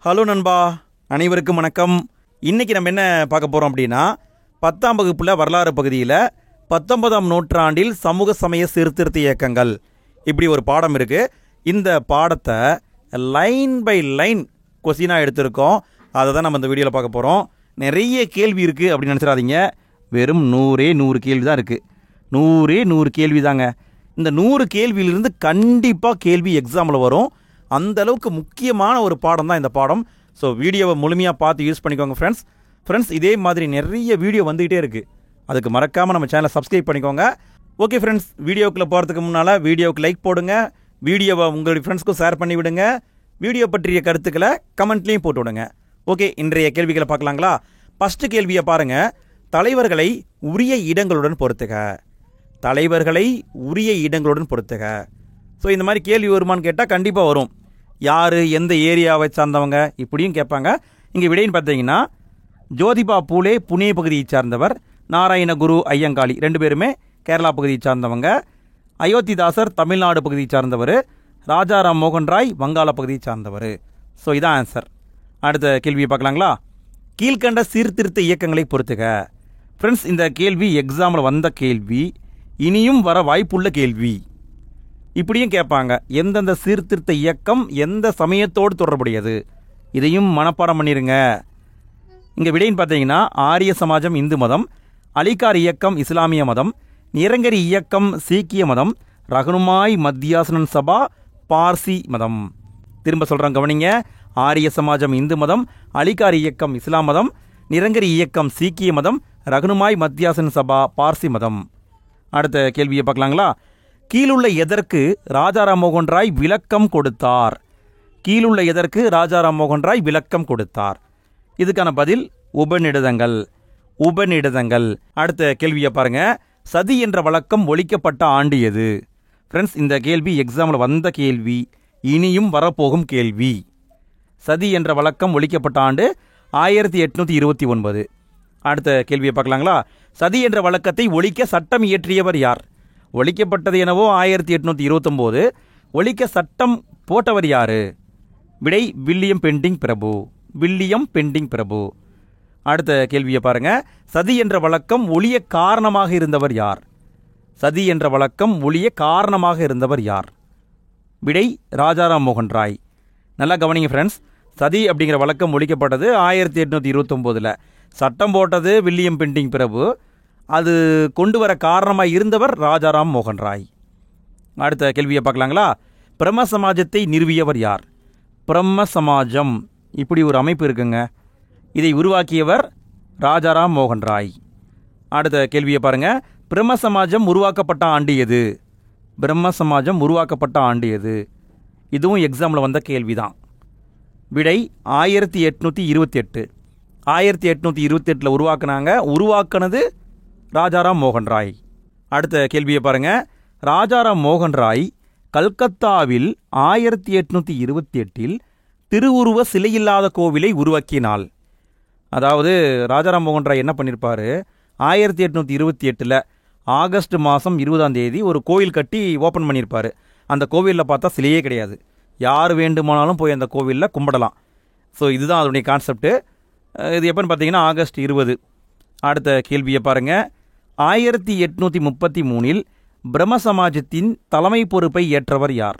Hello நண்பா, அனைவருக்கும் வணக்கம். இன்றைக்கி நம்ம என்ன பார்க்க போகிறோம் அப்படின்னா, 10ஆம் வகுப்பில் வரலாறு பகுதியில் 19ஆம் நூற்றாண்டில் சமூக சமய சீர்திருத்த இயக்கங்கள் இப்படி ஒரு பாடம் இருக்குது. இந்த பாடத்தை லைன் பை லைன் கொஸ்டினாக எடுத்திருக்கோம். அதை தான் நம்ம இந்த வீடியோவில் பார்க்க போகிறோம். நிறைய கேள்வி இருக்குது அப்படின்னு நினச்சிடாதீங்க. வெறும் 100 கேள்வி தான் இருக்குது. 100 கேள்வி தாங்க. இந்த 100 கேள்வியிலிருந்து கண்டிப்பாக கேள்வி எக்ஸாமில் வரும். அந்த அளவுக்கு முக்கியமான ஒரு பாடம் தான் இந்த பாடம். ஸோ வீடியோவை முழுமையாக பார்த்து யூஸ் பண்ணிக்கோங்க ஃப்ரெண்ட்ஸ். இதே மாதிரி நிறைய வீடியோ வந்துகிட்டே இருக்குது. அதுக்கு மறக்காமல் நம்ம சேனலை சப்ஸ்கிரைப் பண்ணிக்கோங்க. ஓகே ஃப்ரெண்ட்ஸ், வீடியோக்குள்ளே போகிறதுக்கு முன்னால் வீடியோவுக்கு லைக் போடுங்க. வீடியோவை உங்களுடைய ஃப்ரெண்ட்ஸ்க்கும் ஷேர் பண்ணி விடுங்க. வீடியோ பற்றிய கருத்துக்களை கமெண்ட்லேயும் போட்டு விடுங்க. ஓகே, இன்றைய கேள்விகளை பார்க்கலாங்களா? ஃபஸ்ட்டு கேள்வியை பாருங்கள். தலைவர்களை உரிய இடங்களுடன் பொறுத்துக. தலைவர்களை உரிய இடங்களுடன் பொறுத்துக. ஸோ இந்த மாதிரி கேள்வி வருமானு கேட்டால் கண்டிப்பாக வரும். யார், எந்த ஏரியாவை சார்ந்தவங்க இப்படியும் கேட்பாங்க. இங்கே விடைன்னு பார்த்தீங்கன்னா, ஜோதிபா பூலே புனே பகுதியை சார்ந்தவர், நாராயணகுரு ஐயங்காளி 2 பேருமே கேரளா பகுதியை சார்ந்தவங்க, அயோத்திதாசர் தமிழ்நாடு பகுதியை சார்ந்தவர், ராஜாராம் மோகன் ராய் வங்காள பகுதியை சார்ந்தவர். ஸோ இதான் ஆன்சர். அடுத்த கேள்வியை பார்க்கலாங்களா? கீழ்கண்ட சீர்திருத்த இயக்கங்களை பொறுத்துக. ஃப்ரெண்ட்ஸ், இந்த கேள்வி எக்ஸாமில் வந்த கேள்வி, இனியும் வர வாய்ப்புள்ள கேள்வி. இப்படியும் கேட்பாங்க, எந்தெந்த சீர்திருத்த இயக்கம் எந்த சமயத்தோடு தொடர்புடையது, இதையும் மனப்பாடம் பண்ணிடுங்க. இங்கே விடைன்னு பார்த்தீங்கன்னா, ஆரிய சமாஜம் இந்து மதம், அலிகார் இயக்கம் இஸ்லாமிய மதம், நிரங்கரி இயக்கம் சீக்கிய மதம், ரகுனுமாய் மத்தியாசனன் சபா பார்சி மதம். திரும்ப சொல்கிறேன், கவனிங்க. ஆரிய சமாஜம் இந்து மதம், அலிகார் இயக்கம் இஸ்லாம் மதம், நிரங்கரி இயக்கம் சீக்கிய மதம், ரகுனுமாய் மத்தியாசன் சபா பார்சி மதம். அடுத்த கேள்வியை பார்க்கலாங்களா? கீழுள்ள எதற்கு ராஜாராம் மோகன் ராய் விளக்கம் கொடுத்தார்? கீழுள்ள எதற்கு ராஜாராம் மோகன் ராய் விளக்கம் கொடுத்தார்? இதுக்கான பதில் உபநிடதங்கள். உபநிடதங்கள். அடுத்த கேள்வியை பாருங்க. சதி என்ற வழக்கம் ஒழிக்கப்பட்ட ஆண்டு எது? ஃப்ரெண்ட்ஸ், இந்த கேள்வி எக்ஸாமில் வந்த கேள்வி, இனியும் வரப்போகும் கேள்வி. சதி என்ற வழக்கம் ஒழிக்கப்பட்ட ஆண்டு 1829. அடுத்த கேள்வியை பார்க்கலாங்களா? சதி என்ற வழக்கத்தை ஒழிக்க சட்டம் இயற்றியவர் யார்? ஒழிக்கப்பட்டது எனவோ 1829. ஒழிக்க சட்டம் போட்டவர் யாரு? விடை வில்லியம் பெண்டிங் பிரபு. வில்லியம் பெண்டிங் பிரபு. அடுத்த கேள்வியை பாருங்க. சதி என்ற வழக்கம் ஒழிய காரணமாக இருந்தவர் யார்? சதி என்ற வழக்கம் ஒழிய காரணமாக இருந்தவர் யார்? விடை ராஜாராம் மோகன் ராய். நல்லா கவனிங்க ஃப்ரெண்ட்ஸ். சதி அப்படிங்கிற வழக்கம் ஒழிக்கப்பட்டது 1829. சட்டம் போட்டது வில்லியம் பெண்டிங் பிரபு. அது கொண்டு வர காரணமாக இருந்தவர் ராஜாராம் மோகன் ராய். அடுத்த கேள்வியை பார்க்கலாங்களா? பிரம்ம சமாஜத்தை நிறுவியவர் யார்? பிரம்ம சமாஜம் இப்படி ஒரு அமைப்பு இருக்குங்க. இதை உருவாக்கியவர் ராஜாராம் மோகன் ராய். அடுத்த கேள்வியை பாருங்க. பிரம்ம சமாஜம் உருவாக்கப்பட்ட ஆண்டு எது? பிரம்ம சமாஜம் உருவாக்கப்பட்ட ஆண்டு எது? இதுவும் எக்ஸாமில் வந்த கேள்விதான். விடை 1828. 1828 உருவாக்குனாங்க. உருவாக்குனது ராஜாராம் மோகன் ராய். அடுத்த கேள்வியை பாருங்க. ராஜாராம் மோகன் ராய் கல்கத்தாவில் 1828 திருவுருவ சிலையில்லாத கோவிலை உருவாக்கினாள். அதாவது ராஜாராம் மோகன் ராய் என்ன பண்ணியிருப்பார், 1828 ஆகஸ்ட் மாதம் 20ஆம் தேதி ஒரு கோவில் கட்டி ஓப்பன் பண்ணியிருப்பார். அந்த கோவிலில் பார்த்தா சிலையே கிடையாது. யார் வேண்டுமானாலும் போய் அந்த கோவிலில் கும்பிடலாம். ஸோ இதுதான் அதனுடைய கான்செப்ட்டு. இது எப்போன்னு பார்த்தீங்கன்னா ஆகஸ்ட் 20. அடுத்த கேள்வியை பாருங்கள். 1833 பிரம்ம சமாஜத்தின் தலைமை பொறுப்பை ஏற்றவர் யார்?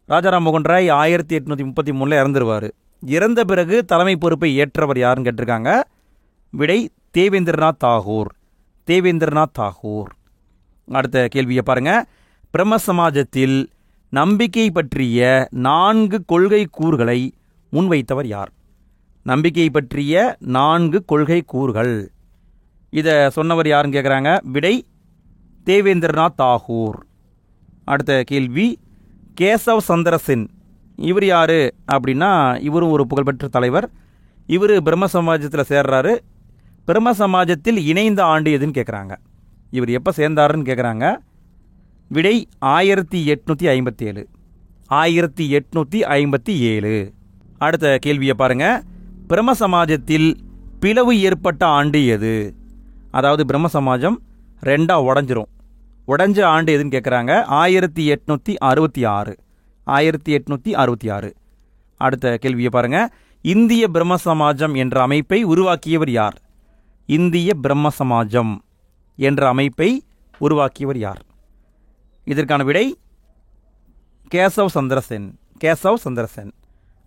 ராஜாராம் மோகன் ராய் 1833 இறந்துருவார். இறந்த பிறகு தலைமை பொறுப்பை ஏற்றவர் யாருன்னு கேட்டிருக்காங்க. விடை தேவேந்திரநாத் தாகூர். தேவேந்திரநாத் தாகூர். அடுத்த கேள்வியை பாருங்க. பிரம்ம சமாஜத்தில் நம்பிக்கை பற்றிய 4 கொள்கை கூறுகளை முன்வைத்தவர் யார்? நம்பிக்கை பற்றிய 4 கொள்கை கூறுகள். இதை சொன்னவர் யாருன்னு கேட்குறாங்க. விடை தேவேந்திரநாத் தாகூர். அடுத்த கேள்வி. கேசவ் சந்திர சென் இவர் யார் அப்படின்னா, இவரும் ஒரு புகழ்பெற்ற தலைவர். இவர் பிரம்ம சமாஜத்தில் சேர்றாரு. பிரம்ம சமாஜத்தில் இணைந்த ஆண்டு எதுன்னு கேட்குறாங்க. இவர் எப்போ சேர்ந்தாருன்னு கேட்குறாங்க. விடை 1857. 1857. அடுத்த கேள்வியை பாருங்கள். பிரம்ம சமாஜத்தில் பிளவு ஏற்பட்ட ஆண்டு எது? அதாவது பிரம்ம சமாஜம் 2ஆக உடஞ்சிரும். உடஞ்ச ஆண்டு எதுன்னு கேட்குறாங்க. 1866. 1866. அடுத்த கேள்வியை பாருங்க. இந்திய பிரம்ம சமாஜம் என்ற அமைப்பை உருவாக்கியவர் யார்? இந்திய பிரம்ம சமாஜம் என்ற அமைப்பை உருவாக்கியவர் யார்? இதற்கான விடை கேசவ் சந்திர சென். கேசவ் சந்திர சென்.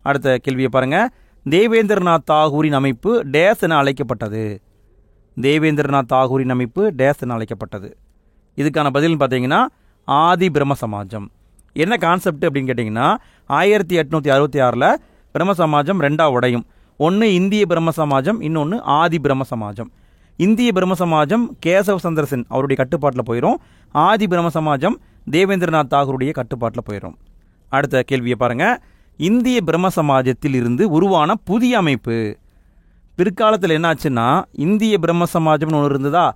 அடுத்த கேள்வியை பாருங்க. தேவேந்திரநாத் தாகூரின் அமைப்பு டேஸ் என அழைக்கப்பட்டது. தேவேந்திரநாத் தாகூரின் அமைப்பு டேஸ் என அழைக்கப்பட்டது. இதுக்கான பதில் பார்த்தீங்கன்னா ஆதி பிரம்ம சமாஜம். என்ன கான்செப்ட் அப்படின்னு கேட்டிங்கன்னா 1866 பிரம்ம சமாஜம் ரெண்டாக உடையும். ஒன்று இந்திய பிரம்ம சமாஜம், இன்னொன்று ஆதி பிரம்ம சமாஜம். இந்திய பிரம்ம சமாஜம் கேசவ் சந்திர சென் அவருடைய கட்டுப்பாட்டில் போயிடும். ஆதி பிரம்ம சமாஜம் தேவேந்திரநாத் தாகூருடைய கட்டுப்பாட்டில் போயிடும். அடுத்த கேள்வியை பாருங்க. இந்திய பிரம்ம சமாஜத்தில் இருந்து உருவான புதிய அமைப்பு. பிற்காலத்தில் என்னாச்சுன்னா இந்திய பிரம்ம சமாஜம்னு ஒன்று இருந்ததா,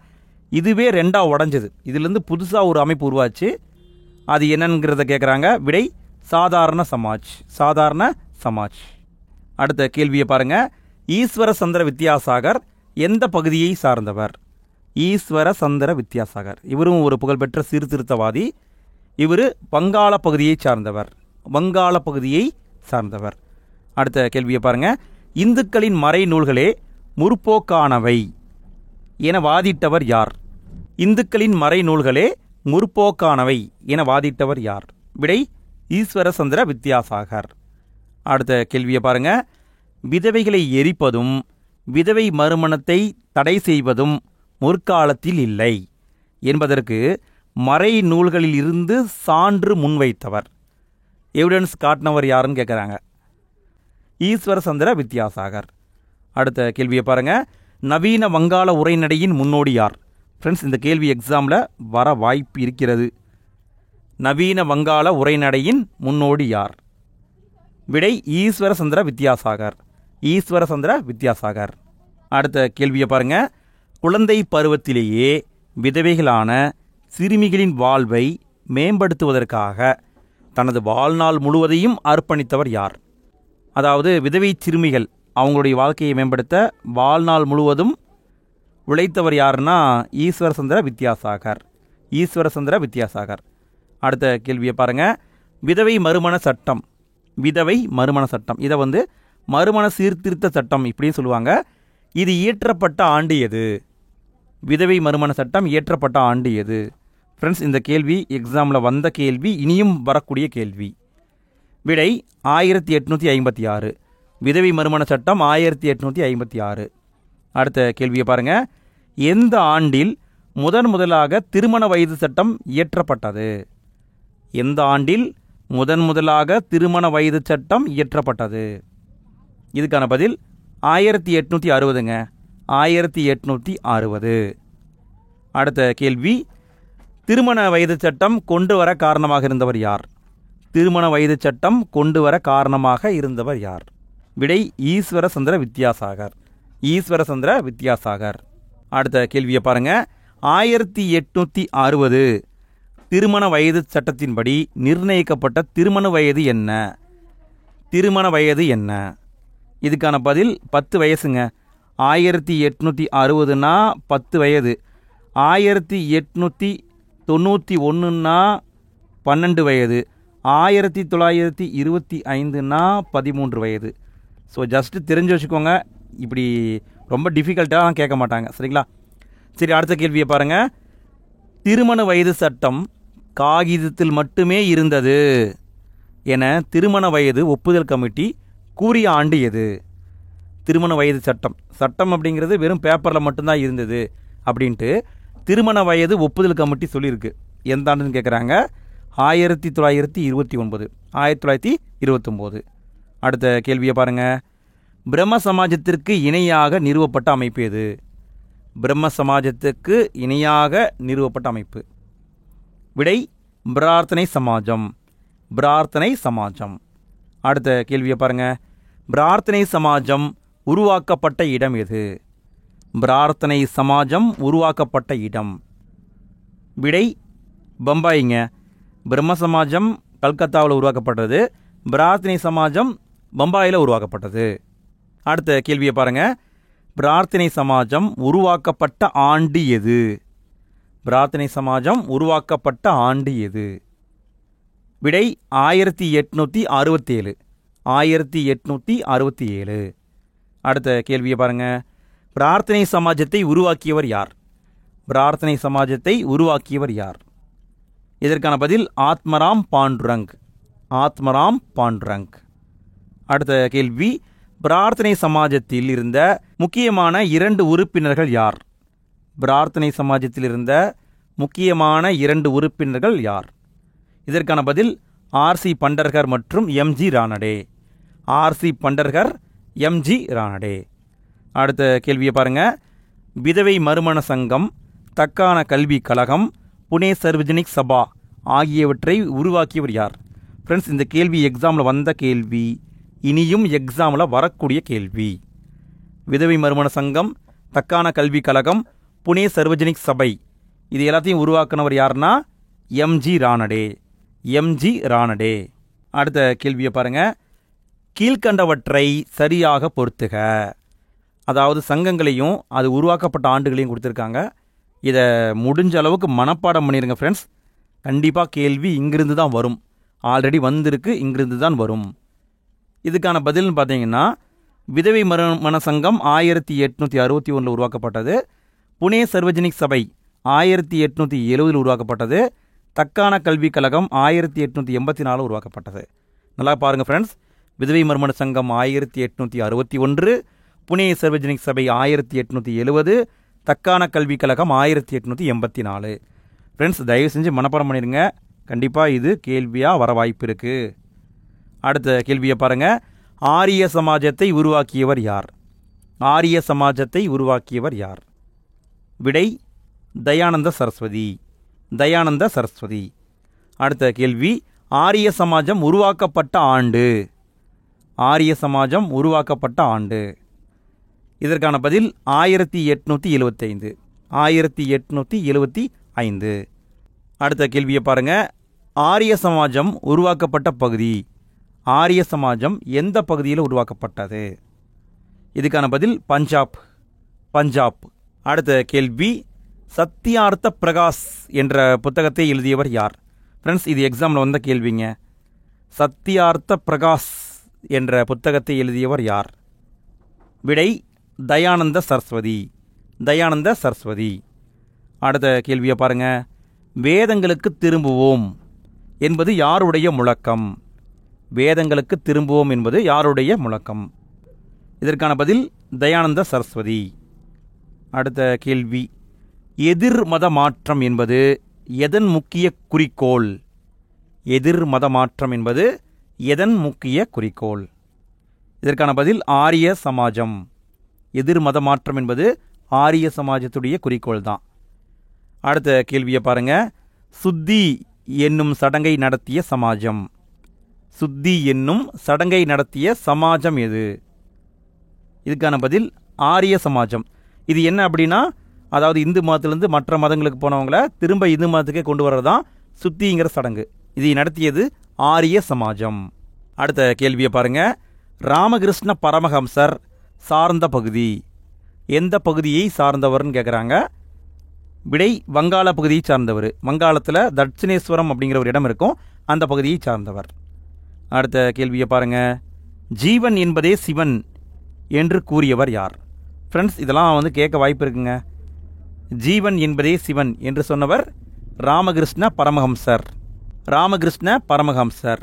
இதுவே ரெண்டாக உடஞ்சது. இதுலேருந்து புதுசாக ஒரு அமைப்பு உருவாச்சு. அது என்னங்கிறத கேட்குறாங்க. விடை சாதாரண சமாஜ். சாதாரண சமாஜ். அடுத்த கேள்வியை பாருங்க. ஈஸ்வர சந்திர வித்யாசாகர் எந்த பகுதியை சார்ந்தவர்? ஈஸ்வர சந்திர வித்யாசாகர் இவரும் ஒரு புகழ்பெற்ற சீர்திருத்தவாதி. இவர் வங்காள பகுதியை சார்ந்தவர். வங்காள பகுதியை சார்ந்தவர். அடுத்த கேள்வியை பாருங்க. இந்துக்களின் மறை நூல்களே முற்போக்கானவை என வாதிட்டவர் யார்? இந்துக்களின் மறை நூல்களே முற்போக்கானவை என வாதிட்டவர் யார்? விடை ஈஸ்வர சந்திர வித்யாசாகர். அடுத்த கேள்வியை பாருங்க. விதவைகளை எரிப்பதும் விதவை மறுமணத்தை தடை செய்வதும் முற்காலத்தில் இல்லை என்பதற்கு மறை நூல்களில் இருந்து சான்று முன்வைத்தவர், எவிடன்ஸ் காட்டினவர் யாருன்னு கேட்குறாங்க. ஈஸ்வர சந்திர வித்யாசாகர். அடுத்த கேள்வியை பாருங்க. நவீன வங்காள உரைநடையின் முன்னோடி யார்? ஃப்ரெண்ட்ஸ், இந்த கேள்வி எக்ஸாமில் வர வாய்ப்பு இருக்கிறது. நவீன வங்காள உரைநடையின் முன்னோடி யார்? விடை ஈஸ்வர சந்திர வித்யாசாகர். ஈஸ்வர சந்திர வித்யாசாகர். அடுத்த கேள்வியை பாருங்க. குழந்தை பருவத்திலேயே விதவைகளான சிறுமிகளின் வாழ்வை மேம்படுத்துவதற்காக தனது வாழ்நாள் முழுவதையும் அர்ப்பணித்தவர் யார்? அதாவது விதவை சிறுமிகள் அவங்களுடைய வாழ்க்கையை மேம்படுத்த வாழ்நாள் முழுவதும் உழைத்தவர் யாருன்னா ஈஸ்வர சந்திர வித்யாசாகர். ஈஸ்வர சந்திர வித்யாசாகர். அடுத்த கேள்வியை பாருங்க. விதவை மறுமண சட்டம். விதவை மறுமண சட்டம் இதை மறுமண சீர்திருத்த சட்டம் இப்படின்னு சொல்லுவாங்க. இது இயற்றப்பட்ட ஆண்டு எது? விதவை மறுமண சட்டம் இயற்றப்பட்ட ஆண்டு எது? ஃப்ரெண்ட்ஸ், இந்த கேள்வி எக்ஸாமில் வந்த கேள்வி, இனியும் வரக்கூடிய கேள்வி. விடை 1856. விதவை மறுமண சட்டம் 1856. அடுத்த கேள்வியை பாருங்க. எந்த ஆண்டில் முதலாக திருமண வயது சட்டம் இயற்றப்பட்டது? எந்த ஆண்டில் முதலாக திருமண வயது சட்டம் இயற்றப்பட்டது? இதுக்கான பதில் 1860ங்க. 1860. அடுத்த கேள்வி. திருமண வயது சட்டம் கொண்டு வர காரணமாக இருந்தவர் யார்? திருமண வயது சட்டம் கொண்டு வர காரணமாக இருந்தவர் யார்? விடை ஈஸ்வர சந்திர வித்யாசாகர். ஈஸ்வர சந்திர வித்யாசாகர். அடுத்த கேள்வியை பாருங்க. 1860 திருமண வயது சட்டத்தின்படி நிர்ணயிக்கப்பட்ட திருமண வயது என்ன? திருமண வயது என்ன? இதுக்கான பதில் 10 வயசுங்க. 1860னா 10 வயது. 1891னா 12 வயது. 1925னா 13 வயது. ஸோ ஜஸ்ட்டு தெரிஞ்சு வச்சுக்கோங்க. இப்படி ரொம்ப டிஃபிகல்ட்டாக கேட்க மாட்டாங்க, சரிங்களா? சரி, அடுத்த கேள்வியை பாருங்கள். திருமண வயது சட்டம் காகிதத்தில் மட்டுமே இருந்தது என திருமண வயது ஒப்புதல் கமிட்டி கூறிய ஆண்டு எது? திருமண வயது சட்டம் அப்படிங்கிறது வெறும் பேப்பரில் மட்டும்தான் இருந்தது அப்படின்ட்டு திருமண வயது ஒப்புதல் கமிட்டி சொல்லியிருக்கு. எந்த ஆண்டுன்னு கேட்குறாங்க. 1929. 1929. அடுத்த கேள்வியை பாருங்கள். பிரம்ம சமாஜத்திற்கு இணையாக நிறுவப்பட்ட அமைப்பு எது? பிரம்ம சமாஜத்துக்கு இணையாக நிறுவப்பட்ட அமைப்பு. விடை பிரார்த்தனை சமாஜம். பிரார்த்தனை சமாஜம். அடுத்த கேள்வியை பாருங்க. பிரார்த்தனை சமாஜம் உருவாக்கப்பட்ட இடம் எது? பிரார்த்தனை சமாஜம் உருவாக்கப்பட்ட இடம். விடை பம்பாய்ங்க. பிரம்ம சமாஜம் கல்கத்தாவில் உருவாக்கப்பட்டது. பிரார்த்தனை சமாஜம் பம்பாயில் உருவாக்கப்பட்டது. அடுத்த கேள்வியை பாருங்க. பிரார்த்தனை சமாஜம் உருவாக்கப்பட்ட ஆண்டு எது? பிரார்த்தனை சமாஜம் உருவாக்கப்பட்ட ஆண்டு எது? விடை 1867. 1867. அடுத்த கேள்வியை பாருங்க. பிரார்த்தனை சமாஜத்தை உருவாக்கியவர் யார்? பிரார்த்தனை சமாஜத்தை உருவாக்கியவர் யார்? இதற்கான பதில் ஆத்மராம் பாண்டுரங். ஆத்மராம் பாண்டுரங். அடுத்த கேள்வி, பிரார்த்தனை சமாஜத்தில் இருந்த முக்கியமான 2 உறுப்பினர்கள் யார்? பிரார்த்தனை சமாஜத்தில் இருந்த முக்கியமான 2 உறுப்பினர்கள் யார்? இதற்கான பதில் ஆர்சி பண்டர்கர் மற்றும் MG Ranade. RC Bhandarkar, MG Ranade. அடுத்த கேள்வியை பாருங்க. விதவை மறுமண சங்கம், தக்கான கல்வி கழகம், புனே சர்வஜனிக் சபா ஆகியவற்றை உருவாக்கியவர் யார்? ஃப்ரெண்ட்ஸ், இந்த கேள்வி எக்ஸாமில் வந்த கேள்வி, இனியும் எக்ஸாமில் வரக்கூடிய கேள்வி. விதவை மறுமண சங்கம், தக்கான கல்வி கழகம், புனே சர்வஜனிக் சபை, இது எல்லாத்தையும் உருவாக்குனவர் யாருன்னா எம்ஜி ரானடே. எம்ஜி ரானடே. அடுத்த கேள்வியை பாருங்க. கீழ்கண்டவற்றை சரியாக பொறுத்துக. அதாவது சங்கங்களையும் அது உருவாக்கப்பட்ட ஆண்டுகளையும் கொடுத்துருக்காங்க. இதை முடிஞ்ச அளவுக்கு மனப்பாடம் பண்ணிடுங்க ஃப்ரெண்ட்ஸ். கண்டிப்பாக கேள்வி இங்கிருந்து தான் வரும். ஆல்ரெடி வந்திருக்கு, இங்கிருந்து தான் வரும். இதுக்கான பதில்னு பார்த்தீங்கன்னா, விதவை மறுமண சங்கம் 1861 உருவாக்கப்பட்டது. புனே சர்வஜனிக் சபை 1870 உருவாக்கப்பட்டது. தக்கான கல்வி கழகம் 1884 உருவாக்கப்பட்டது. நல்லா பாருங்கள் ஃப்ரெண்ட்ஸ். விதவை மறுமண சங்கம் 1861, புனே சர்வஜனிக் சபை 1870, தக்கான கல்வி கழகம் 1884. ஃப்ரெண்ட்ஸ், தயவு செஞ்சு மனப்பாடம் பண்ணிடுங்க. கண்டிப்பாக இது கேள்வியாக வர வாய்ப்பு இருக்குது. அடுத்த கேள்வியை பாருங்கள். ஆரிய சமாஜத்தை உருவாக்கியவர் யார்? ஆரிய சமாஜத்தை உருவாக்கியவர் யார்? விடை தயானந்த சரஸ்வதி. தயானந்த சரஸ்வதி. அடுத்த கேள்வி, ஆரிய சமாஜம் உருவாக்கப்பட்ட ஆண்டு. ஆரிய சமாஜம் உருவாக்கப்பட்ட ஆண்டு. இதற்கான பதில் 1875. 1875. அடுத்த கேள்வியை பாருங்க. ஆரிய சமாஜம் உருவாக்கப்பட்ட பகுதி. ஆரிய சமாஜம் எந்த பகுதியில் உருவாக்கப்பட்டது? இதுக்கான பதில் பஞ்சாப். பஞ்சாப். அடுத்த கேள்வி, சத்தியார்த்த பிரகாஷ் என்ற புத்தகத்தை எழுதியவர் யார்? ஃப்ரெண்ட்ஸ், இது எக்ஸாமில் வந்த கேள்விங்க. சத்தியார்த்த பிரகாஷ் என்ற புத்தகத்தை எழுதியவர் யார்? விடை தயானந்த சரஸ்வதி. தயானந்த சரஸ்வதி. அடுத்த கேள்வியை பாருங்க. வேதங்களுக்கு திரும்புவோம் என்பது யாருடைய முழக்கம்? வேதங்களுக்கு திரும்புவோம் என்பது யாருடைய முழக்கம்? இதற்கான பதில் தயானந்த சரஸ்வதி. அடுத்த கேள்வி, எதிர் மத மாற்றம் என்பது எதன் முக்கிய குறிக்கோள்? எதிர் மத மாற்றம் என்பது எதன் முக்கிய குறிக்கோள்? இதற்கான பதில் ஆரிய சமாஜம். எதிர் மத மாற்றம் என்பது ஆரிய சமாஜத்துடைய குறிக்கோள் தான். அடுத்த கேள்வியை பாருங்க. சுத்தி என்னும் சடங்கை நடத்திய சமாஜம். சுத்தி என்னும் சடங்கை நடத்திய சமாஜம் எது? இதுக்கான பதில் ஆரிய சமாஜம். இது என்ன அப்படின்னா, அதாவது இந்து மதத்திலிருந்து மற்ற மதங்களுக்கு போனவங்கள திரும்ப இந்து மதத்துக்கே கொண்டு வர்றது தான் சுத்திங்கிற சடங்கு. இதை நடத்தியது ஆரிய சமாஜம். அடுத்த கேள்வியை பாருங்க. ராமகிருஷ்ண பரமஹம்சர் சார்ந்த பகுதி. எந்த பகுதியை சார்ந்தவர்னு கேட்குறாங்க. விடை வங்காள பகுதியை சார்ந்தவர். வங்காளத்தில் தட்சிணேஸ்வரம் அப்படிங்கிற ஒரு இடம் இருக்கும், அந்த பகுதியை சார்ந்தவர். அடுத்த கேள்வியை பாருங்க. ஜீவன் என்பதே சிவன் என்று கூறியவர் யார்? ஃப்ரெண்ட்ஸ், இதெல்லாம் கேட்க வாய்ப்பு இருக்குங்க. ஜீவன் என்பதே சிவன் என்று சொன்னவர் ராமகிருஷ்ண பரமஹம்சர். ராமகிருஷ்ண பரமஹம்சர்.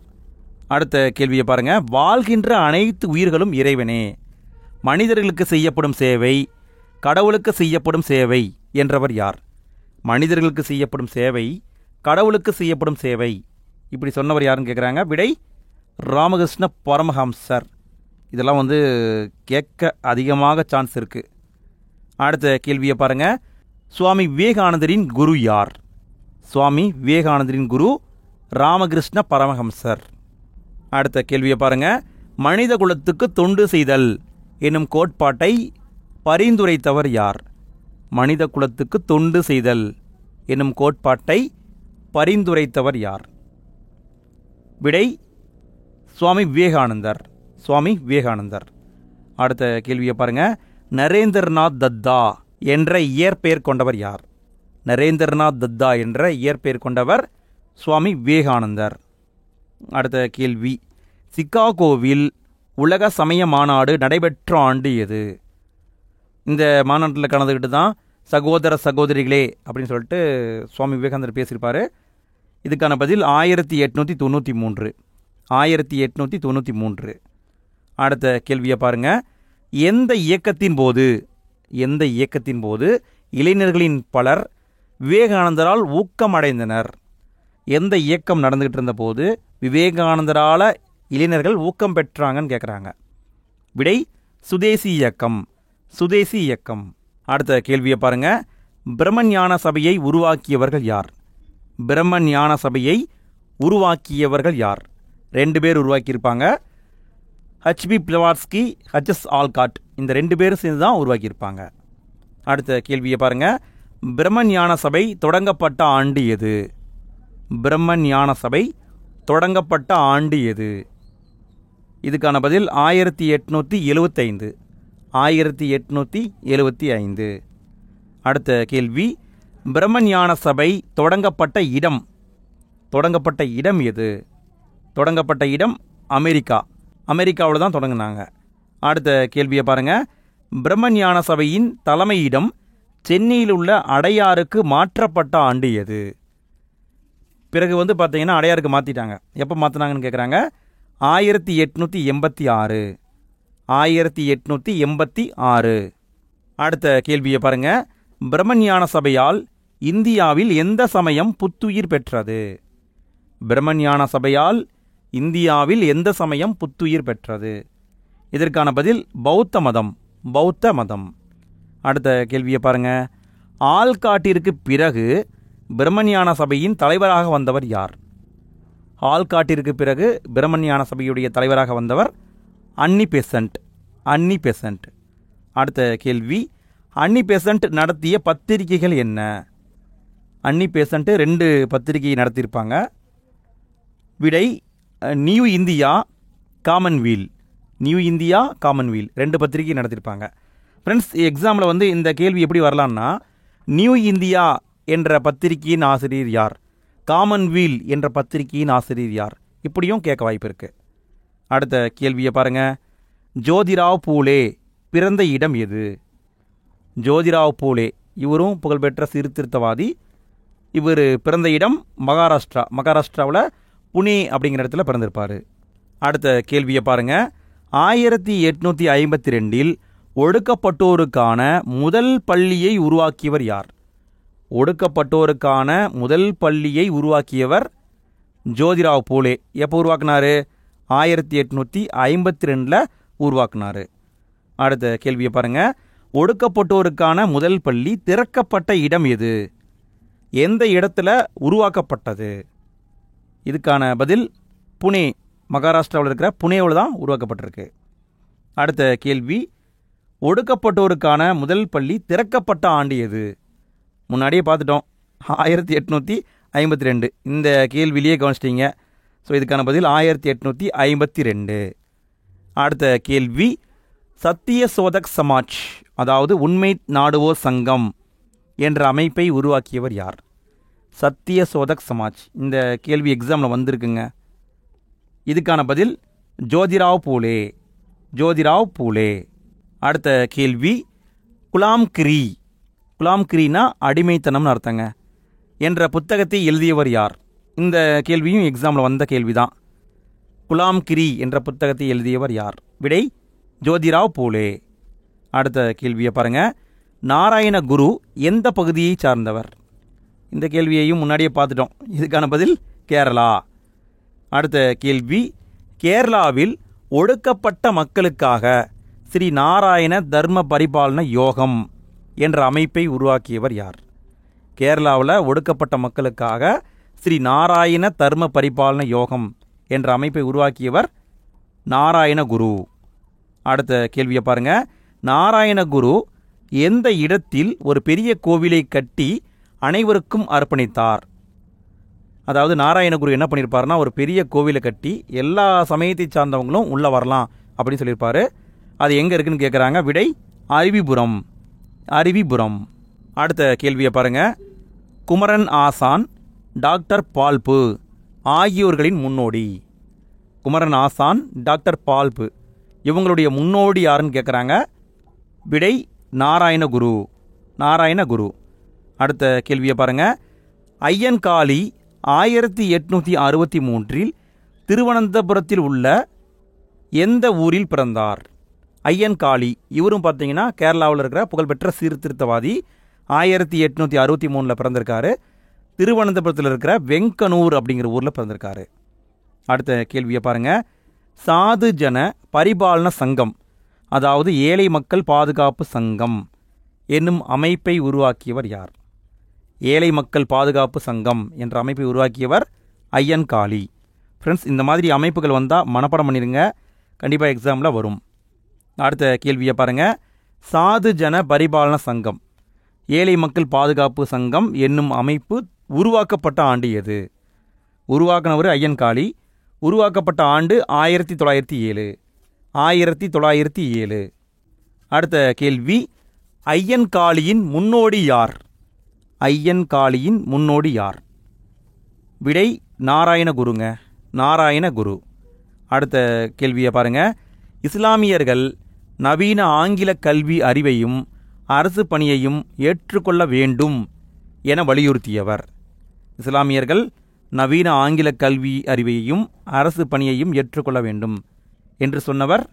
அடுத்த கேள்வியை பாருங்க. வாழ்கின்ற அனைத்து உயிர்களும் இறைவனே. மனிதர்களுக்கு செய்யப்படும் சேவை, கடவுளுக்கு செய்யப்படும் சேவை என்றவர் யார்? மனிதர்களுக்கு செய்யப்படும் சேவை, கடவுளுக்கு செய்யப்படும் சேவை, இப்படி சொன்னவர் யாருன்னு கேட்குறாங்க. விடை ராமகிருஷ்ண பரமஹம்சர். இதெல்லாம் கேட்க அதிகமாக சான்ஸ் இருக்குது. அடுத்த கேள்வியை பாருங்க. சுவாமி விவேகானந்தரின் குரு யார்? சுவாமி விவேகானந்தரின் குரு ராமகிருஷ்ண பரமஹம்சர். அடுத்த கேள்வியை பாருங்க. மனித குலத்துக்கு தொண்டு செய்தல் என்னும் கோட்பாட்டை பரிந்துரைத்தவர் யார்? மனித குலத்துக்கு தொண்டு செய்தல் என்னும் கோட்பாட்டை பரிந்துரைத்தவர் யார்? விடை சுவாமி விவேகானந்தர். சுவாமி விவேகானந்தர். அடுத்த கேள்வியை பாருங்க. நரேந்திரநாத் தத்தா என்ற இயற்பெயர் கொண்டவர் யார்? நரேந்திரநாத் தத்தா என்ற இயற்பெயர் கொண்டவர் சுவாமி விவேகானந்தர். அடுத்த கேள்வி. சிகாகோவில் உலக சமய மாநாடு நடைபெற்ற ஆண்டு எது? இந்த மாநாட்டில் கலந்துக்கிட்டு தான் சகோதர சகோதரிகளே அப்படின்னு சொல்லிட்டு சுவாமி விவேகானந்தர் பேசியிருப்பார். இதுக்கான பதில் 1893. 1893. அடுத்த கேள்வியை பாருங்கள். எந்த இயக்கத்தின் போது இளைஞர்களின் பலர் விவேகானந்தரால் ஊக்கமடைந்தனர்? எந்த இயக்கம் நடந்துகிட்டு இருந்த போது விவேகானந்தரால் இளைஞர்கள் ஊக்கம் பெற்றாங்கன்னு கேட்குறாங்க. விடை சுதேசி இயக்கம். சுதேசி இயக்கம். அடுத்த கேள்வியை பாருங்க. பிரம்மஞான சபையை உருவாக்கியவர்கள் யார்? பிரம்மஞான சபையை உருவாக்கியவர்கள் யார்? 2 பேர் உருவாக்கியிருப்பாங்க. ஹச்பி பிளவாட்ஸ்கி, ஹச்எஸ் ஆல்காட், இந்த 2 பேரும் சேர்ந்து தான் உருவாக்கியிருப்பாங்க. அடுத்த கேள்வியை பாருங்க. பிரம்மஞான சபை தொடங்கப்பட்ட ஆண்டு எது? பிரம்மஞான சபை தொடங்கப்பட்ட ஆண்டு எது? இதுக்கான பதில் 1875. 1875. அடுத்த கேள்வி. பிரம்மஞான சபை தொடங்கப்பட்ட இடம் எது? தொடங்கப்பட்ட இடம் அமெரிக்கா. அமெரிக்காவில் தான் தொடங்கினாங்க. அடுத்த கேள்வியை பாருங்கள். பிரம்மஞான சபையின் தலைமையிடம் சென்னையில் உள்ள அடையாருக்கு மாற்றப்பட்ட ஆண்டு எது? பிறகு பார்த்தீங்கன்னா அடையாருக்கு மாற்றிட்டாங்க. எப்போ மாற்றினாங்கன்னு கேட்குறாங்க. 1886. 1886. அடுத்த கேள்வியை பாருங்கள். பிரம்மஞான சபையால் இந்தியாவில் எந்த சமயம் புத்துயிர் பெற்றது? பிரம்மஞான சபையால் இந்தியாவில் எந்த சமயம் புத்துயிர் பெற்றது? இதற்கான பதில் பௌத்த மதம். பௌத்த மதம். அடுத்த கேள்வியை பாருங்கள். ஆல்காட்டிற்கு பிறகு பிரம்மஞான சபையின் தலைவராக வந்தவர் யார்? ஆல்காட்டிற்கு பிறகு பிரம்மஞான சபையுடைய தலைவராக வந்தவர் அன்னி பெசன்ட். அன்னி பெசன்ட். அடுத்த கேள்வி. அன்னி பெசன்ட் நடத்திய பத்திரிகைகள் என்ன? அன்னி பெசன்ட் 2 பத்திரிகை நடத்தியிருப்பாங்க. விடை new India, commonweal. New India, commonweal 2 பத்திரிகை நடத்தியிருப்பாங்க. ஃப்ரெண்ட்ஸ், எக்ஸாமில் இந்த கேள்வி எப்படி வரலான்னா, நியூ இந்தியா என்ற பத்திரிகையின் ஆசிரியர் யார், காமன்வீல் என்ற பத்திரிகையின் ஆசிரியர் யார், இப்படியும் கேட்க வாய்ப்பு இருக்குது. அடுத்த கேள்வியை பாருங்கள். ஜோதிராவ் பூலே பிறந்த இடம் எது? ஜோதிராவ் பூலே இவரும் புகழ்பெற்ற சீர்திருத்தவாதி. இவர் பிறந்த இடம் மகாராஷ்டிரா. மகாராஷ்டிராவில் புனே அப்படிங்கிற இடத்துல பிறந்திருப்பார். அடுத்த கேள்வியை பாருங்கள். 1852 ஒடுக்கப்பட்டோருக்கான முதல் பள்ளியை உருவாக்கியவர் யார்? ஒடுக்கப்பட்டோருக்கான முதல் பள்ளியை உருவாக்கியவர் ஜோதிராவ் பூலே. எப்போ உருவாக்குனாரு? 1852 உருவாக்குனாரு. அடுத்த கேள்வியை பாருங்கள். ஒடுக்கப்பட்டோருக்கான முதல் பள்ளி திறக்கப்பட்ட இடம் எது? எந்த இடத்துல உருவாக்கப்பட்டது? இதுக்கான பதில் புனே. மகாராஷ்டிராவில் இருக்கிற புனேவில் தான் உருவாக்கப்பட்டிருக்கு. அடுத்த கேள்வி. ஒடுக்கப்பட்டோருக்கான முதல் பள்ளி திறக்கப்பட்ட ஆண்டு எது? முன்னாடியே பார்த்துட்டோம், 1852. இந்த கேள்வியிலேயே கவனிச்சிட்டிங்க. ஸோ இதுக்கான பதில் 1852. அடுத்த கேள்வி. சத்திய சோதக் சமாஜ், அதாவது உண்மை நாடுவோர் சங்கம் என்ற அமைப்பை உருவாக்கியவர் யார்? சத்திய சோதக் சமாஜ். இந்த கேள்வி எக்ஸாமில் வந்திருக்குங்க. இதுக்கான பதில் ஜோதிராவ் பூலே. ஜோதிராவ் பூலே. அடுத்த கேள்வி. குலாம்கிரி, குலாம்கிரினா அடிமைத்தனம்னு அர்த்தங்க, என்ற புத்தகத்தை எழுதியவர் யார்? இந்த கேள்வியும் எக்ஸாமில் வந்த கேள்வி தான். குலாம்கிரி என்ற புத்தகத்தை எழுதியவர் யார்? விடை ஜோதிராவ் பூலே. அடுத்த கேள்வியை பாருங்கள். நாராயண குரு எந்த பகுதியை சார்ந்தவர்? இந்த கேள்வியையும் முன்னாடியே பார்த்துட்டோம். இதுக்கான பதில் கேரளா. அடுத்த கேள்வி. கேரளாவில் ஒடுக்கப்பட்ட மக்களுக்காக ஸ்ரீ நாராயண தர்ம பரிபாலன யோகம் என்ற அமைப்பை உருவாக்கியவர் யார்? கேரளாவில் ஒடுக்கப்பட்ட மக்களுக்காக ஸ்ரீ நாராயண தர்ம பரிபாலன யோகம் என்ற அமைப்பை உருவாக்கியவர் நாராயணகுரு. அடுத்த கேள்வியை பாருங்கள். நாராயணகுரு எந்த இடத்தில் ஒரு பெரிய கோவிலை கட்டி அனைவருக்கும் அர்ப்பணித்தார்? அதாவது நாராயணகுரு என்ன பண்ணியிருப்பாருன்னா, ஒரு பெரிய கோவிலை கட்டி எல்லா சமயத்தை சார்ந்தவங்களும் உள்ளே வரலாம் அப்படின்னு சொல்லியிருப்பார். அது எங்கே இருக்குன்னு கேட்குறாங்க. விடை அருவிபுரம். அருவிபுரம். அடுத்த கேள்வியை பாருங்கள். குமரன் ஆசான், டாக்டர் பால்பு ஆகியோர்களின் முன்னோடி. குமரன் ஆசான், டாக்டர் பால்பு. இவங்களுடைய முன்னோடி யாருன்னு கேட்குறாங்க. விடை நாராயணகுரு. நாராயணகுரு. அடுத்த கேள்வியை பாருங்கள். ஐயன்காளி 1863 திருவனந்தபுரத்தில் உள்ள எந்த ஊரில் பிறந்தார்? ஐயன்காளி இவரும் பார்த்தீங்கன்னா கேரளாவில் இருக்கிற புகழ்பெற்ற சீர்திருத்தவாதி. 1863 பிறந்திருக்காரு. திருவனந்தபுரத்தில் இருக்கிற வெங்கனூர் அப்படிங்கிற ஊரில் பிறந்திருக்காரு. அடுத்த கேள்வியை பாருங்கள். சாது ஜன பரிபாலன சங்கம், அதாவது ஏழை மக்கள் பாதுகாப்பு சங்கம் என்னும் அமைப்பை உருவாக்கியவர் யார்? ஏழை மக்கள் பாதுகாப்பு சங்கம் என்ற அமைப்பை உருவாக்கியவர் ஐயன்காளி. ஃப்ரெண்ட்ஸ், இந்த மாதிரி அமைப்புகள் வந்தால் மனப்பாடம் பண்ணிடுங்க, கண்டிப்பாக எக்ஸாமில் வரும். அடுத்த கேள்வியை பாருங்கள். சாது ஜன பரிபாலன சங்கம், ஏழை மக்கள் பாதுகாப்பு சங்கம் என்னும் அமைப்பு உருவாக்கப்பட்ட ஆண்டு எது? உருவாக்கினவர் ஐயன்காளி. உருவாக்கப்பட்ட ஆண்டு 1907. 1907. அடுத்த கேள்வி. ஐயன்காளியின் முன்னோடி யார்? ஐயன்காளியின் முன்னோடி யார்? விடை நாராயணகுருங்க. நாராயணகுரு. அடுத்த கேள்வியை பாருங்கள். இஸ்லாமியர்கள் நவீன ஆங்கில கல்வி அறிவையும் அரசு பணியையும் ஏற்றுக்கொள்ள வேண்டும் என வலியுறுத்தியவர்? இஸ்லாமியர்கள் நவீன ஆங்கில கல்வி அறிவையும் அரசு பணியையும் ஏற்றுக்கொள்ள வேண்டும் என்று சொன்னவர்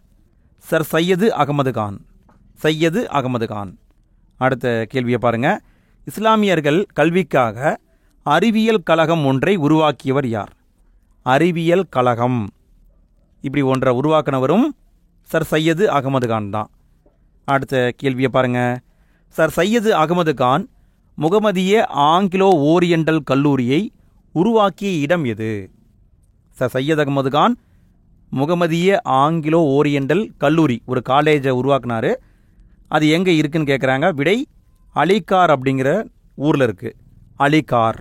சர் சையது அகமது கான். சையது அகமது கான். அடுத்த கேள்வியை பாருங்கள். இஸ்லாமியர்கள் கல்விக்காக அறிவியல் கழகம் ஒன்றை உருவாக்கியவர் யார்? அறிவியல் கழகம் இப்படி ஒன்றை உருவாக்கினவரும் சர் சையது அகமது கான் தான். அடுத்த கேள்வியை பாருங்கள். சர் சையது அகமது கான் முகமதிய ஆங்கிலோ ஓரியண்டல் கல்லூரியை உருவாக்கிய இடம் எது? சர் சையத் அகமது கான் முகமதிய ஆங்கிலோ ஓரியண்டல் கல்லூரி ஒரு காலேஜை உருவாக்குனார். அது எங்கே இருக்குன்னு கேட்குறாங்க. விடை அலிகார் அப்படிங்கிற ஊரில் இருக்குது. அலிகார்.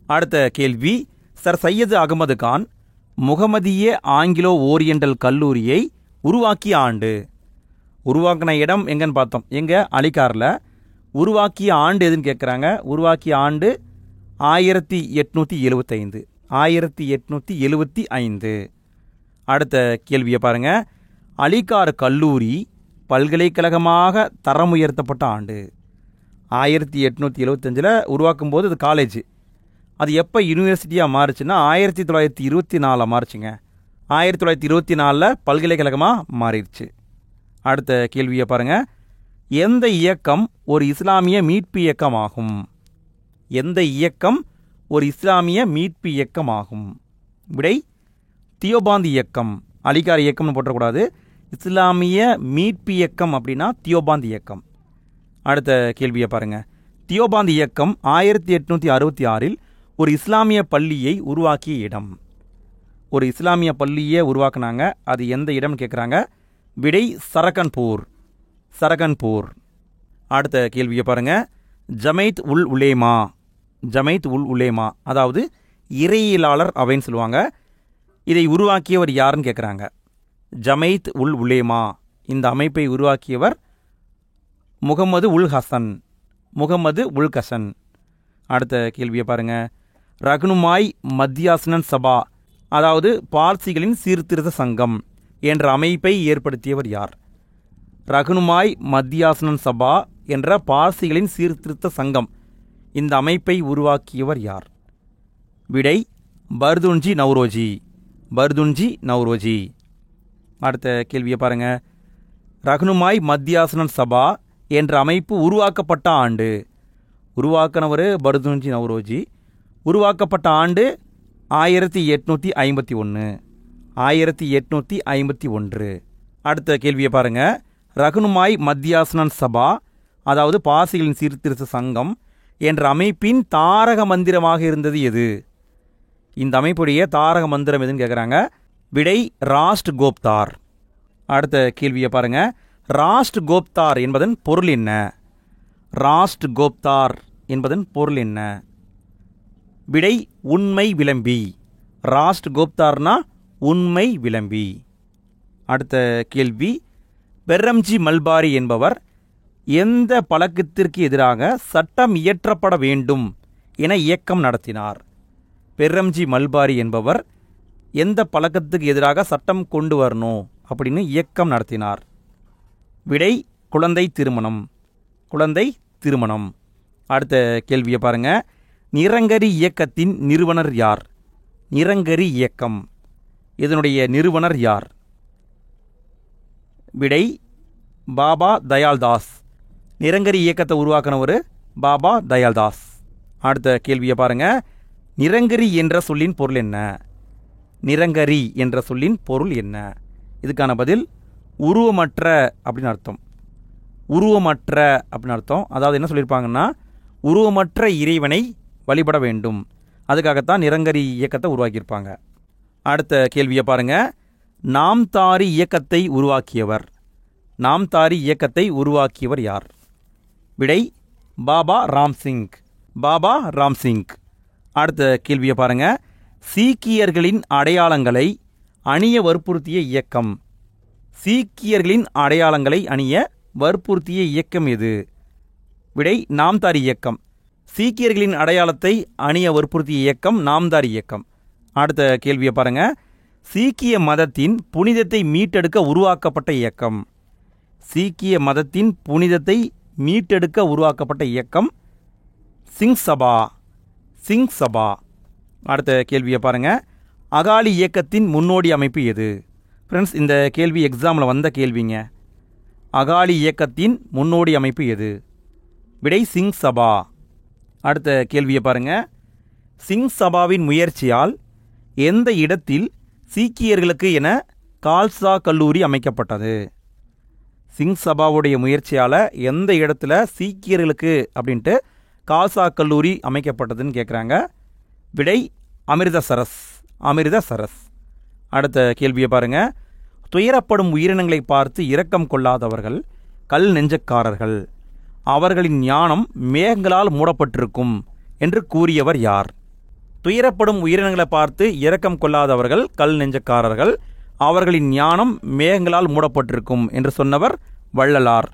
அடுத்த கேள்வி. சர் சையது அகமது கான் முகமதிய ஆங்கிலோ ஓரியண்டல் கல்லூரியை உருவாக்கிய ஆண்டு? உருவாக்கின இடம் எங்கன்னு பார்த்தோம். எங்கே? அலிகாரில். உருவாக்கிய ஆண்டு எதுன்னு கேட்குறாங்க. உருவாக்கிய ஆண்டு 1875. 1875. அடுத்த கேள்வியை பாருங்கள். அலிகார் கல்லூரி பல்கலைக்கழகமாக தரம் உயர்த்தப்பட்ட ஆண்டு? 1875 உருவாக்கும் போது அது காலேஜ். அது எப்போ யூனிவர்சிட்டியாக மாறுச்சுன்னா 1924 மாறுச்சுங்க. 1924 பல்கலைக்கழகமாக மாறிடுச்சு. அடுத்த கேள்வியை பாருங்கள். எந்த இயக்கம் ஒரு இஸ்லாமிய மீட்பு இயக்கமாகும்? எந்த இயக்கம் ஒரு இஸ்லாமிய மீட்பு இயக்கமாகும்? விடை தியோபாந்த் இயக்கம். அலிகார் இயக்கம்னு போட்டக்கூடாது. இஸ்லாமிய மீட்பு இயக்கம் அப்படின்னா தியோபாந்த் இயக்கம். அடுத்த கேள்வியை பாருங்கள். தியோபாந்த் இயக்கம் 1866 ஒரு இஸ்லாமிய பள்ளியை உருவாக்கிய இடம்? ஒரு இஸ்லாமிய பள்ளியை உருவாக்குனாங்க. அது எந்த இடம்னு கேட்குறாங்க. விடை சரகன்பூர். சரகன்பூர். அடுத்த கேள்வியை பாருங்கள். ஜமைத் உல் உலேமா. ஜமைத் உல் உலேமா அதாவது இறையியலாளர் அவைன்னு சொல்லுவாங்க. இதை உருவாக்கியவர் யாருன்னு கேட்குறாங்க. ஜமைத் உல் உலேமா இந்த அமைப்பை உருவாக்கியவர் முகமது உல் ஹசன். முகமது உல் ஹசன். அடுத்த கேள்வியை பாருங்கள். ரகுனுமாய் மத்தியாசனன் சபா அதாவது பார்சிகளின் சீர்திருத்த சங்கம் என்ற அமைப்பை ஏற்படுத்தியவர் யார்? ரகுனுமாய் மத்தியாசனன் சபா என்ற பார்சிகளின் சீர்திருத்த சங்கம் இந்த அமைப்பை உருவாக்கியவர் யார்? விடை பர்துன்ஜி நவ்ரோஜி. பர்துன்ஜி நவ்ரோஜி. அடுத்த கேள்வியை பாருங்கள். ரகுனுமாய் மத்தியாசனன் சபா என்ற அமைப்பு உருவாக்கப்பட்ட ஆண்டு? உருவாக்கினவர் பர்துன்ஜி நவ்ரோஜி. உருவாக்கப்பட்ட ஆண்டு 1851. 1851. அடுத்த கேள்வியை பாருங்கள். ரகுனுமாய் மத்தியாசனன் சபா அதாவது பார்சிகளின் சீர்திருத்த சங்கம் என்ற அமைப்பின் தாரக மந்திரமாக இருந்தது எது? இந்த அமைப்புடைய தாரக மந்திரம் எதுன்னு கேட்குறாங்க. விடை ராஷ்ட் கோப்தார். அடுத்த கேள்வியை பாருங்கள். ராஷ்ட் கோப்தார் என்பதன் பொருள் என்ன? ராஷ்ட் கோப்தார் என்பதன் பொருள் என்ன? விடை உண்மை விளம்பி. ராஷ்ட் கோப்தார்னா உண்மை விளம்பி. அடுத்த கேள்வி. பெர்ரம்ஜி மல்பாரி என்பவர் எந்த பழக்கத்திற்கு எதிராக சட்டம் இயற்றப்பட வேண்டும் என இயக்கம் நடத்தினார்? பெர்ரம்ஜி மல்பாரி என்பவர் எந்த பழக்கத்துக்கு எதிராக சட்டம் கொண்டு வரணும் அப்படின்னு இயக்கம் நடத்தினார்? விடை குழந்தை திருமணம். குழந்தை திருமணம். அடுத்த கேள்வியை பாருங்க. நிரங்கரி இயக்கத்தின் நிறுவனர் யார்? நிரங்கரி இயக்கம் இதனுடைய நிறுவனர் யார்? விடை பாபா தயாள்தாஸ். நிரங்கரி இயக்கத்தை உருவாக்கினவர் பாபா தயாள்தாஸ். அடுத்த கேள்வியை பாருங்க. நிரங்கரி என்ற சொல்லின் பொருள் என்ன? நிரங்கரி என்ற சொல்லின் பொருள் என்ன? இதுக்கான பதில் உருவமற்ற அப்படின்னு அர்த்தம். உருவமற்ற அப்படின்னு அர்த்தம். அதாவது என்ன சொல்லியிருப்பாங்கன்னா, உருவமற்ற இறைவனை வழிபட வேண்டும். அதுக்காகத்தான் நிரங்கரி இயக்கத்தை உருவாக்கியிருப்பாங்க. அடுத்த கேள்வியை பாருங்க. நாம்தாரி இயக்கத்தை உருவாக்கியவர். நாம்தாரி இயக்கத்தை உருவாக்கியவர் யார்? விடை பாபா ராம்சிங். பாபா ராம்சிங். அடுத்த கேள்வியை பாருங்க. சீக்கியர்களின் அடையாளங்களை அணிய வற்புறுத்திய இயக்கம். சீக்கியர்களின் அடையாளங்களை அணிய வற்புறுத்திய இயக்கம் எது? விடை நாம்தாரி இயக்கம். சீக்கியர்களின் அடையாளத்தை அணிய வற்புறுத்திய இயக்கம் நாம்தாரி இயக்கம். அடுத்த கேள்வியை பாருங்க. சீக்கிய மதத்தின் புனிதத்தை மீட்டெடுக்க உருவாக்கப்பட்ட இயக்கம். சீக்கிய மதத்தின் புனிதத்தை மீட்டெடுக்க உருவாக்கப்பட்ட இயக்கம் சிங் சபா. சிங் சபா. அடுத்த கேள்வியை பாருங்க. அகாலி இயக்கத்தின் முன்னோடி அமைப்பு எது? ஃப்ரெண்ட்ஸ், இந்த கேள்வி எக்ஸாமில் வந்த கேள்விங்க. அகாலி இயக்கத்தின் முன்னோடி அமைப்பு எது? விடை சிங் சபா. அடுத்த கேள்வியை பாருங்க. சிங் சபாவின் முயற்சியால் எந்த இடத்தில் சீக்கியர்களுக்கு என கால்சா கல்லூரி அமைக்கப்பட்டது? சிங் சபாவுடைய முயற்சியால் எந்த இடத்துல சீக்கியர்களுக்கு அப்படின்ட்டு கால்சா கல்லூரி அமைக்கப்பட்டதுன்னு கேட்குறாங்க. விடை அமிர்தசரஸ். அமிர்தசரஸ். அடுத்த கேள்வியை பாருங்க. துயரப்படும் உயிரினங்களை பார்த்து இரக்கம் கொள்ளாதவர்கள் கல் நெஞ்சக்காரர்கள். அவர்களின் ஞானம் மேகங்களால் மூடப்பட்டிருக்கும் என்று கூறியவர் யார்? துயரப்படும் உயிரினங்களை பார்த்து இரக்கம் கொள்ளாதவர்கள் கல் நெஞ்சக்காரர்கள். அவர்களின் ஞானம் மேகங்களால் மூடப்பட்டிருக்கும் என்று சொன்னவர் வள்ளலார்.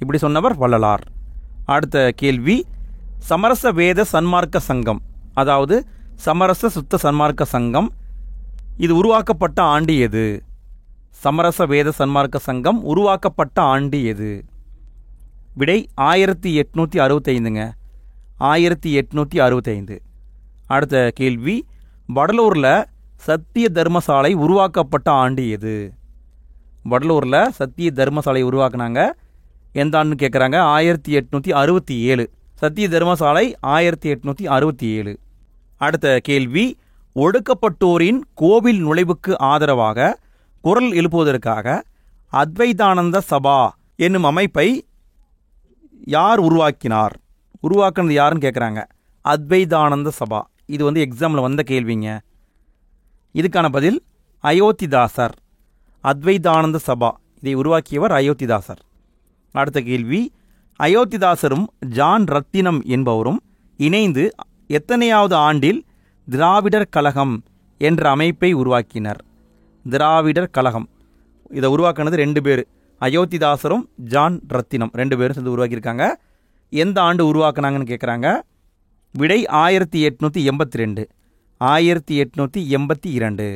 இப்படி சொன்னவர் வள்ளலார். அடுத்த கேள்வி. சமரச வேத சன்மார்க்க சங்கம், அதாவது சமரச சுத்த சன்மார்க்க சங்கம், இது உருவாக்கப்பட்ட ஆண்டு எது? சமரச வேத சன்மார்க்க சங்கம் உருவாக்கப்பட்ட ஆண்டு எது? விடை 1865ங்க. 1865. அடுத்த கேள்வி. வடலூரில் சத்திய தர்மசாலை உருவாக்கப்பட்ட ஆண்டு எது? வடலூரில் சத்திய தர்மசாலை உருவாக்குனாங்க. எந்த ஆண்டுன்னு கேட்குறாங்க. 1867. சத்திய தர்மசாலை 1867. அடுத்த கேள்வி. ஒடுக்கப்பட்டோரின் கோவில் நுழைவுக்கு ஆதரவாக குரல் எழுப்புவதற்காக அத்வைதானந்த சபா என்னும் அமைப்பை யார் உருவாக்கினார்? உருவாக்குனது யாருன்னு கேட்குறாங்க. அத்வைதானந்த சபா. இது எக்ஸாமில் வந்த கேள்விங்க. இதுக்கான பதில் அயோத்திதாசர். அத்வைதானந்த சபா இதை உருவாக்கியவர் அயோத்திதாசர். அடுத்த கேள்வி. அயோத்திதாசரும் ஜான் ரத்தினம் என்பவரும் இணைந்து எத்தனையாவது ஆண்டில் திராவிடர் கழகம் என்ற அமைப்பை உருவாக்கினர்? திராவிடர் கழகம் இதை உருவாக்கினது 2 பேர். அயோத்திதாசரும் ஜான் ரத்தினம் 2 பேரும் சேர்ந்து உருவாக்கியிருக்காங்க. எந்த ஆண்டு உருவாக்குனாங்கன்னு கேட்குறாங்க. விடை 1882. 1882.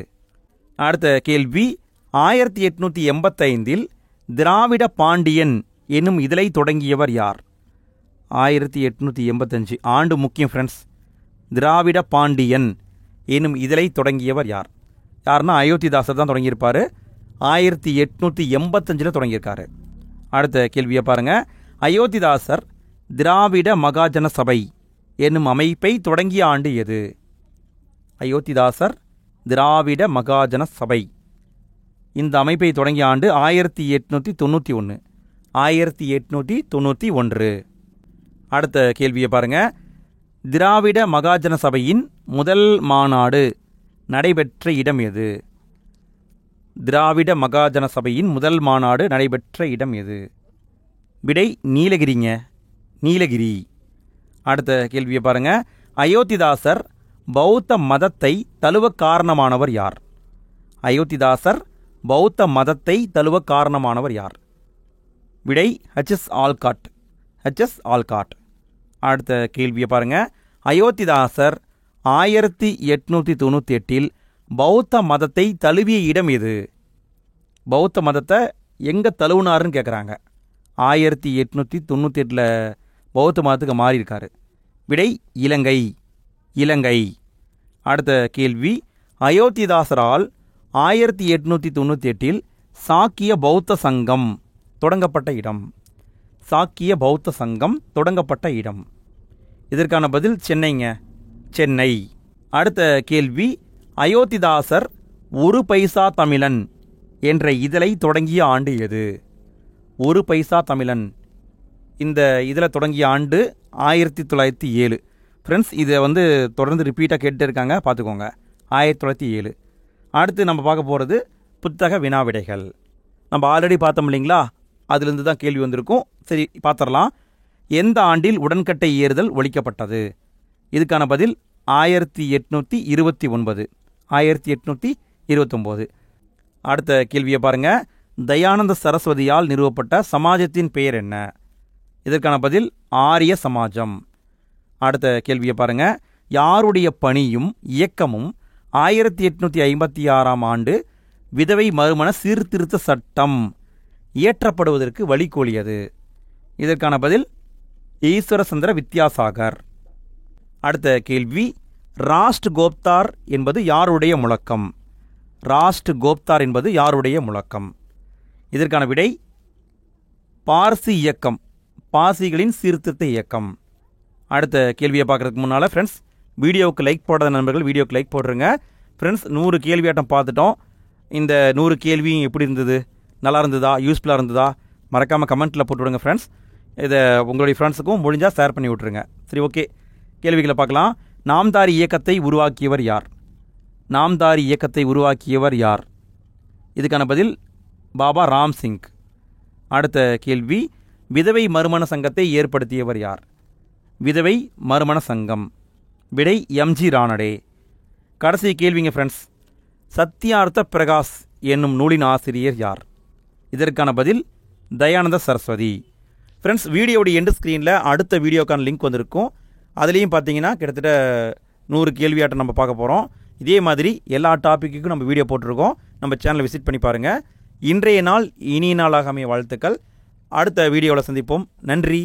அடுத்த கேள்வி. 1885 திராவிட பாண்டியன் என்னும் இதழை தொடங்கியவர் யார்? 1885 ஆண்டு முக்கியம் ஃப்ரெண்ட்ஸ். திராவிட பாண்டியன் என்னும் இதழை தொடங்கியவர் யார்? யாருன்னா அயோத்திதாசர் தான் தொடங்கியிருப்பார். 1885 தொடங்கியிருக்காரு. அடுத்த கேள்வியை பாருங்க. அயோத்திதாசர் திராவிட மகாஜன சபை என்னும் அமைப்பை தொடங்கிய ஆண்டு எது? அயோத்திதாசர் திராவிட மகாஜன சபை இந்த அமைப்பை தொடங்கிய ஆண்டு 1891. 1891. அடுத்த கேள்வியை பாருங்க. திராவிட மகாஜன சபையின் முதல் மாநாடு நடைபெற்ற இடம் எது? திராவிட மகாஜன சபையின் முதல் மாநாடு நடைபெற்ற இடம் எது? விடை நீலகிரிங்க. நீலகிரி. அடுத்த கேள்வியை பாருங்க. அயோத்திதாசர் பௌத்த மதத்தை தழுவ காரணமானவர் யார்? அயோத்திதாசர் பௌத்த மதத்தை தழுவ காரணமானவர் யார்? விடை H.S. ஆல்காட். H.S. ஆல்காட். அடுத்த கேள்வியை பாருங்க. அயோத்திதாசர் 1898 பௌத்த மதத்தை தழுவிய இடம் எது? பௌத்த மதத்தை எங்கே தழுவுனாருன்னு கேட்குறாங்க. 1898 பௌத்த மதத்துக்கு மாறியிருக்காரு. விடை இலங்கை. இலங்கை. அடுத்த கேள்வி, அயோத்திதாசரால் 1898 சாக்கிய பௌத்த சங்கம் தொடங்கப்பட்ட இடம். சாக்கிய பௌத்த சங்கம் தொடங்கப்பட்ட இடம். இதற்கான பதில் சென்னைங்க. சென்னை. அடுத்த கேள்வி, அயோத்திதாசர் ஒரு பைசா தமிழன் என்ற இதழை தொடங்கிய ஆண்டு எது? ஒரு பைசா தமிழன் இந்த இதில் தொடங்கிய ஆண்டு 1907. ஃப்ரெண்ட்ஸ், இதை தொடர்ந்து ரிப்பீட்டாக கேட்டுட்டு இருக்காங்க, பார்த்துக்கோங்க. 1907. அடுத்து நம்ம பார்க்க போகிறது புத்தக வினாவிடைகள். நம்ம ஆல்ரெடி பார்த்தோம் இல்லைங்களா, அதுலேருந்து தான் கேள்வி வந்திருக்கும். சரி, பார்த்துடலாம். எந்த ஆண்டில் உடன்கட்டை ஏறுதல் ஒழிக்கப்பட்டது? இதுக்கான பதில் 1829. 1829. அடுத்த கேள்வியை பாருங்க. தயானந்த சரஸ்வதியால் நிறுவப்பட்ட சமாஜத்தின் பெயர் என்ன? இதற்கான பதில் ஆரிய சமாஜம். அடுத்த கேள்வியை பாருங்க. யாருடைய பணியும் இயக்கமும் 1856 ஆண்டு விதவை மறுமண சீர்திருத்த சட்டம் இயற்றப்படுவதற்கு வழிகோலியது? இதற்கான பதில் ஈஸ்வரசந்திர வித்யாசாகர். அடுத்த கேள்வி, ராஷ்ட் கோப்தார் என்பது யாருடைய முழக்கம்? ராஷ்ட் கோப்தார் என்பது யாருடைய முழக்கம்? இதற்கான விடை பார்சி இயக்கம், பார்சிகளின் சீர்திருத்த இயக்கம். அடுத்த கேள்வியை பார்க்குறதுக்கு முன்னால் ஃப்ரெண்ட்ஸ், வீடியோவுக்கு லைக் போடாத நண்பர்கள் வீடியோவுக்கு லைக் போடுறேங்க. ஃப்ரெண்ட்ஸ், 100 கேள்வியாட்டம் பார்த்துட்டோம். இந்த 100 கேள்வியும் எப்படி இருந்தது? நல்லா இருந்ததா? யூஸ்ஃபுல்லாக இருந்ததா? மறக்காமல் கமெண்ட்டில் போட்டு விடுங்க ஃப்ரெண்ட்ஸ். இதை உங்களுடைய ஃப்ரெண்ட்ஸுக்கும் முடிஞ்சால் ஷேர் பண்ணி விட்ருங்க. சரி, ஓகே, கேள்விகளை பார்க்கலாம். நாம்தாரி இயக்கத்தை உருவாக்கியவர் யார்? நாம்தாரி இயக்கத்தை உருவாக்கியவர் யார்? இதுக்கான பதில் பாபா ராம்சிங். அடுத்த கேள்வி, விதவை மறுமண சங்கத்தை ஏற்படுத்தியவர் யார்? விதவை மறுமண சங்கம். விடை எம்ஜி ராணடே. கடைசி கேள்விங்க ஃப்ரெண்ட்ஸ், சத்யார்த்த பிரகாஷ் என்னும் நூலின் ஆசிரியர் யார்? இதற்கான பதில் தயானந்த சரஸ்வதி. ஃப்ரெண்ட்ஸ், வீடியோடைய எண்டு ஸ்க்ரீனில் அடுத்த வீடியோக்கான லிங்க் வந்திருக்கும். அதுலேயும் பார்த்தீங்கன்னா கிட்டத்தட்ட 100 கேள்வியாட்டம் நம்ம பார்க்க போகிறோம். இதே மாதிரி எல்லா டாப்பிக்குக்கும் நம்ம வீடியோ போட்டிருக்கோம். நம்ம சேனலை விசிட் பண்ணி பாருங்கள். இன்றைய நாள் இனிய நாளாக அமைய வாழ்த்துக்கள். அடுத்த வீடியோவில் சந்திப்போம். நன்றி.